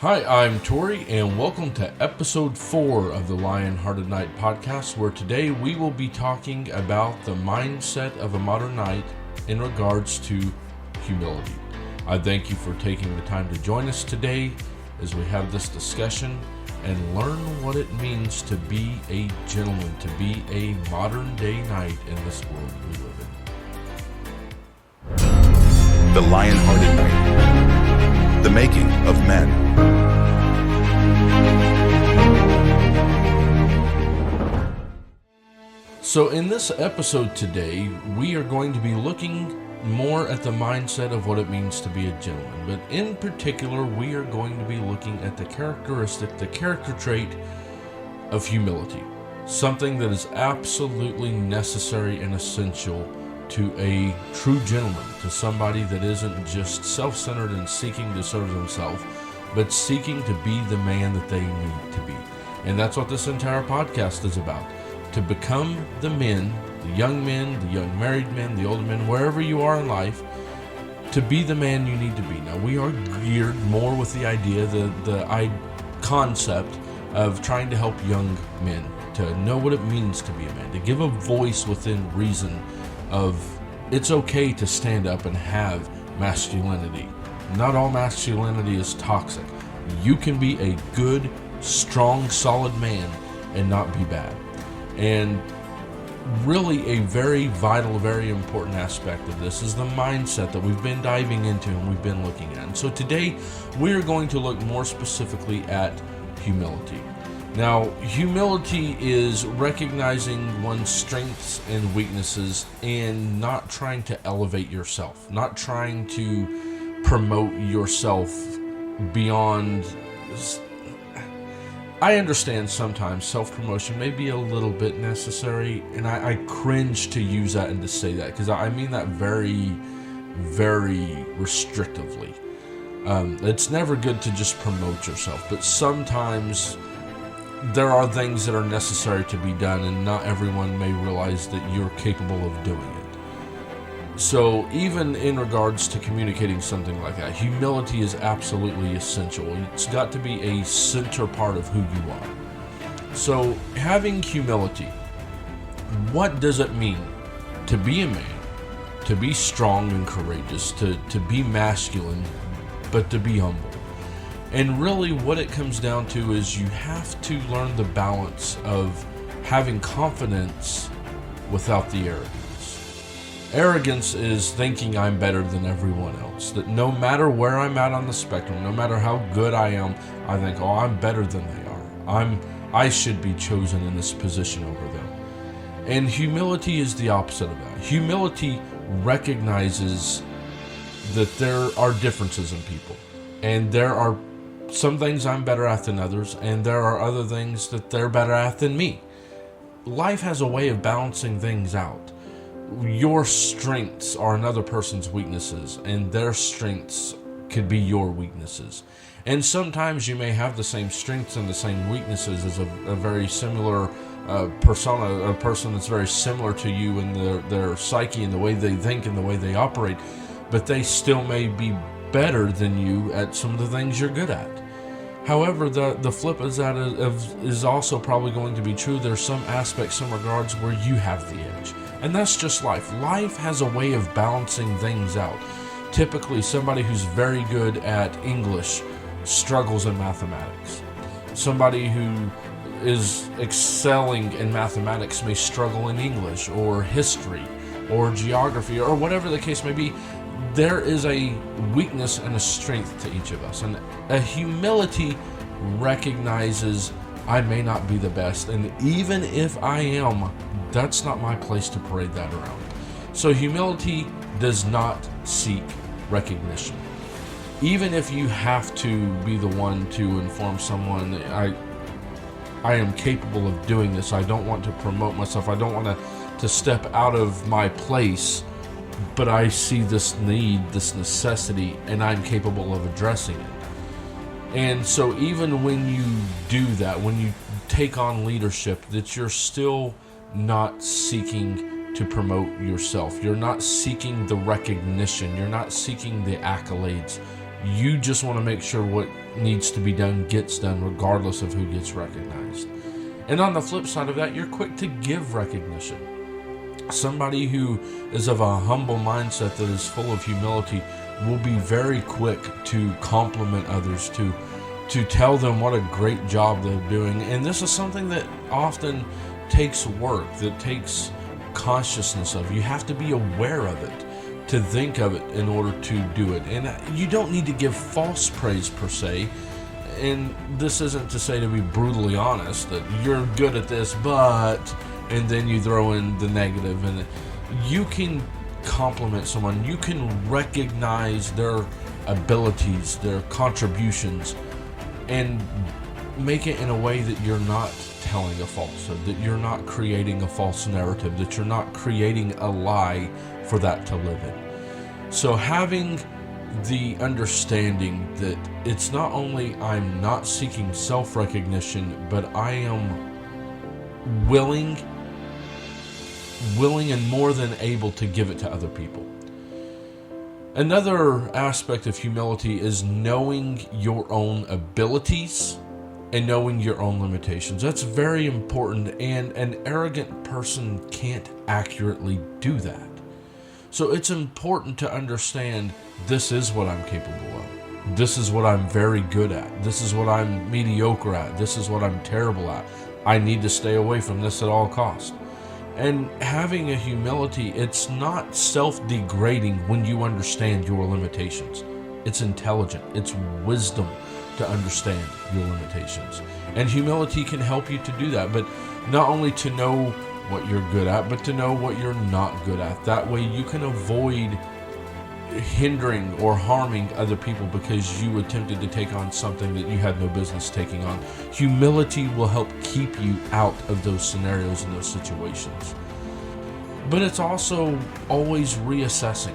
Hi, I'm Tori, and welcome to episode 4 of the Lion-Hearted Knight podcast, where today we will be talking about the mindset of a modern knight in regards to humility. I thank you for taking the time to join us today as we have this discussion and learn what it means to be a gentleman, to be a modern-day knight in this world we live in. The Lion-Hearted Knight. The making of men. So in this episode today, we are going to be looking more at the mindset of what it means to be a gentleman. But in particular, we are going to be looking at the character trait of humility. Something that is absolutely necessary and essential to a true gentleman, to somebody that isn't just self-centered and seeking to serve themselves, but seeking to be the man that they need to be. And that's what this entire podcast is about. To become the men, the young married men, the older men, wherever you are in life, to be the man you need to be. Now, we are geared more with the idea, the concept of trying to help young men to know what it means to be a man, to give a voice within reason of it's okay to stand up and have masculinity. Not all masculinity is toxic. You can be a good, strong, solid man and not be bad. And really a very vital, very important aspect of this is the mindset that we've been diving into and we've been looking at. And so today we are going to look more specifically at humility. Now, humility is recognizing one's strengths and weaknesses and not trying to elevate yourself, not trying to promote yourself beyond. I understand sometimes self-promotion may be a little bit necessary, and I cringe to use that and to say that, because I mean that very, very restrictively. It's never good to just promote yourself, but sometimes there are things that are necessary to be done, and not everyone may realize that you're capable of doing it. So even in regards to communicating something like that, humility is absolutely essential. It's got to be a center part of who you are. So having humility, what does it mean to be a man, to be strong and courageous, to be masculine, but to be humble? And really what it comes down to is you have to learn the balance of having confidence without the arrogance. Arrogance is thinking I'm better than everyone else. That no matter where I'm at on the spectrum, no matter how good I am, I think, oh, I'm better than they are. I should be chosen in this position over them. And humility is the opposite of that. Humility recognizes that there are differences in people. And there are some things I'm better at than others, and there are other things that they're better at than me. Life has a way of balancing things out. Your strengths are another person's weaknesses, and their strengths could be your weaknesses. And sometimes you may have the same strengths and the same weaknesses as a very similar persona, a person that's very similar to you in their psyche and the way they think and the way they operate, but they still may be better than you at some of the things you're good at. However, the flip is that is also probably going to be true. There's some aspects, some regards where you have the edge. And that's just life. Life has a way of balancing things out. Typically, somebody who's very good at English struggles in mathematics. Somebody who is excelling in mathematics may struggle in English or history or geography or whatever the case may be. There is a weakness and a strength to each of us. And a humility recognizes I may not be the best. And even if I am, that's not my place to parade that around. So humility does not seek recognition. Even if you have to be the one to inform someone, I am capable of doing this. I don't want to promote myself. I don't want to step out of my place. But I see this need, this necessity, and I'm capable of addressing it. And so even when you do that, when you take on leadership, that you're still not seeking to promote yourself. You're not seeking the recognition. You're not seeking the accolades. You just want to make sure what needs to be done gets done, regardless of who gets recognized. And on the flip side of that, you're quick to give recognition. Somebody who is of a humble mindset that is full of humility will be very quick to compliment others, to tell them what a great job they're doing. And this is something that often takes work, that takes consciousness of. You have to be aware of it, to think of it in order to do it. And you don't need to give false praise per se. And this isn't to say, to be brutally honest, that you're good at this, but, and then you throw in the negative. And you can compliment someone, you can recognize their abilities, their contributions, and make it in a way that you're not telling a falsehood, that you're not creating a false narrative, that you're not creating a lie for that to live in. So having the understanding that it's not only I'm not seeking self-recognition, but I am willing and more than able to give it to other people. Another aspect of humility is knowing your own abilities and knowing your own limitations. That's very important, and an arrogant person can't accurately do that. So it's important to understand, this is what I'm capable of. This is what I'm very good at. This is what I'm mediocre at. This is what I'm terrible at. I need to stay away from this at all costs. And having a humility, it's not self-degrading when you understand your limitations. It's intelligent. It's wisdom to understand your limitations. And humility can help you to do that, but not only to know what you're good at, but to know what you're not good at. That way you can avoid hindering or harming other people because you attempted to take on something that you had no business taking on. Humility will help keep you out of those scenarios and those situations. But it's also always reassessing,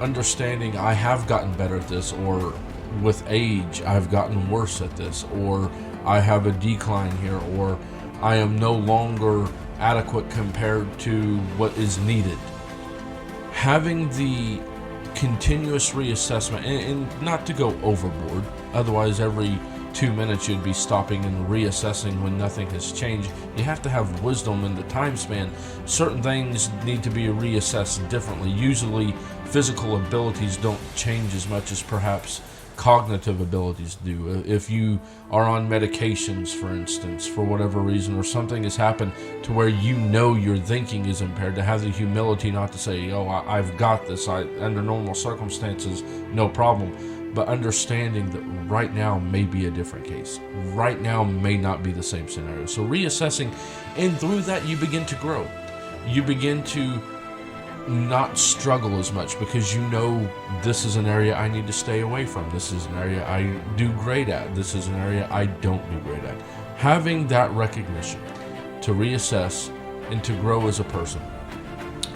understanding I have gotten better at this, or with age I've gotten worse at this, or I have a decline here, or I am no longer adequate compared to what is needed. Having the continuous reassessment, and not to go overboard, otherwise every 2 minutes you'd be stopping and reassessing when nothing has changed. You have to have wisdom in the time span. Certain things need to be reassessed differently. Usually physical abilities don't change as much as perhaps cognitive abilities do. If you are on medications, for instance, for whatever reason, or something has happened to where you know your thinking is impaired, to have the humility not to say, oh, I've got this, under normal circumstances, no problem, but understanding that right now may be a different case. Right now may not be the same scenario. So reassessing, and through that you begin to grow. You begin to not struggle as much because you know this is an area I need to stay away from. This is an area I do great at. This is an area I don't do great at. Having that recognition to reassess and to grow as a person.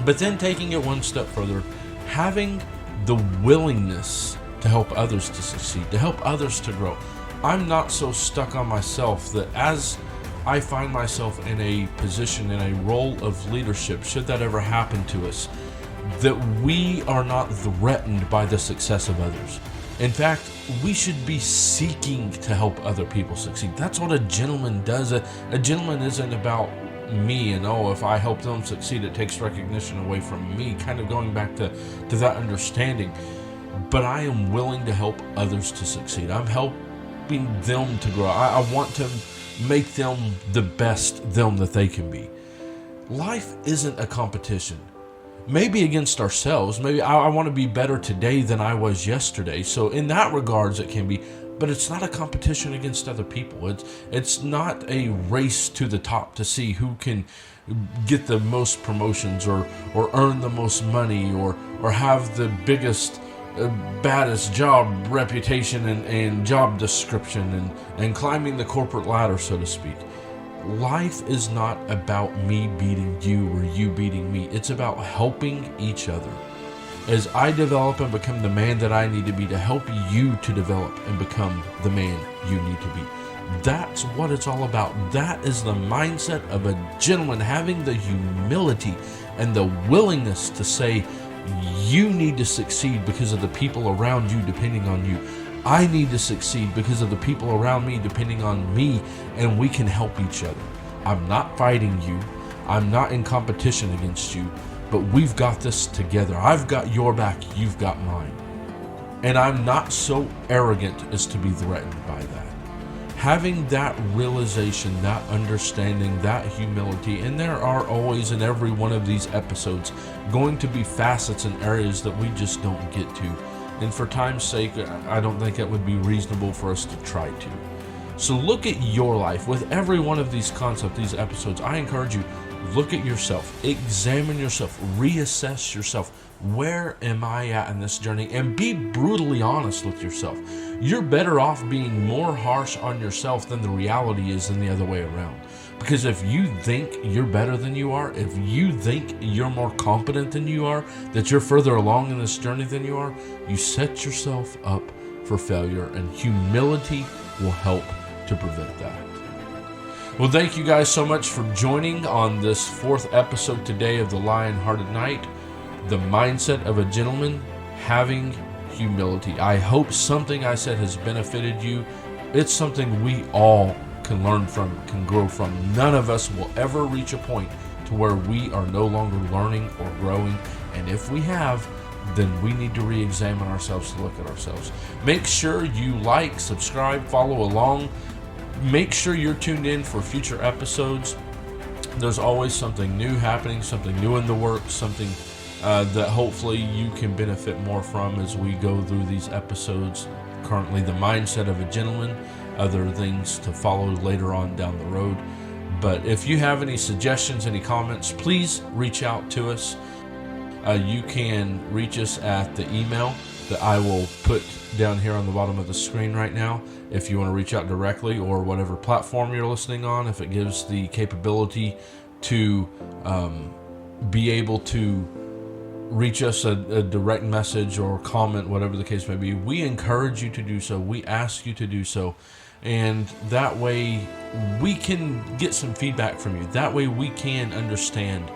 But then taking it one step further, having the willingness to help others to succeed, to help others to grow. I'm not so stuck on myself that as I find myself in a position, in a role of leadership, should that ever happen to us, that we are not threatened by the success of others. In fact, we should be seeking to help other people succeed. That's what a gentleman does. A gentleman isn't about me and, oh, if I help them succeed, it takes recognition away from me, kind of going back to that understanding. But I am willing to help others to succeed. I'm helping them to grow. I want to make them the best them that they can be. Life isn't a competition. Maybe against ourselves. Maybe I want to be better today than I was yesterday. So in that regards it can be, but it's not a competition against other people. It's not a race to the top to see who can get the most promotions or earn the most money or have the biggest baddest job reputation and job description and climbing the corporate ladder, so to speak. Life is not about me beating you or you beating me. It's about helping each other. As I develop and become the man that I need to be, to help you to develop and become the man you need to be. That's what it's all about. That is the mindset of a gentleman, having the humility and the willingness to say, you need to succeed because of the people around you depending on you. I need to succeed because of the people around me depending on me, and we can help each other. I'm not fighting you. I'm not in competition against you, but we've got this together. I've got your back, you've got mine. And I'm not so arrogant as to be threatened by that. Having that realization, that understanding, that humility, and there are always in every one of these episodes going to be facets and areas that we just don't get to. And for time's sake, I don't think it would be reasonable for us to try to. So look at your life. With every one of these concepts, these episodes, I encourage you, look at yourself, examine yourself, reassess yourself. Where am I at in this journey? And be brutally honest with yourself. You're better off being more harsh on yourself than the reality is than the other way around. Because if you think you're better than you are, if you think you're more competent than you are, that you're further along in this journey than you are, you set yourself up for failure, and humility will help to prevent that. Well, thank you guys so much for joining on this 4th episode today of The Lion-Hearted Knight. The mindset of a gentleman, having humility. I hope something I said has benefited you. It's something we all can learn from, can grow from. None of us will ever reach a point to where we are no longer learning or growing. And if we have, then we need to re-examine ourselves to look at ourselves. Make sure you like, subscribe, follow along. Make sure you're tuned in for future episodes. There's always something new happening, something new in the works, something that hopefully you can benefit more from as we go through these episodes. Currently, the mindset of a gentleman, other things to follow later on down the road. But if you have any suggestions, any comments, please reach out to us. You can reach us at the email that I will put down here on the bottom of the screen right now. If you want to reach out directly, or whatever platform you're listening on, if it gives the capability to be able to reach us a direct message or comment, whatever the case may be, we encourage you to do so. We ask you to do so. And that way we can get some feedback from you. That way we can understand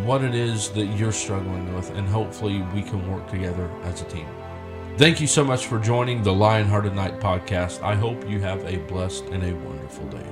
what it is that you're struggling with, and hopefully we can work together as a team. Thank you so much for joining the Lion-Hearted Knight podcast. I hope you have a blessed and a wonderful day.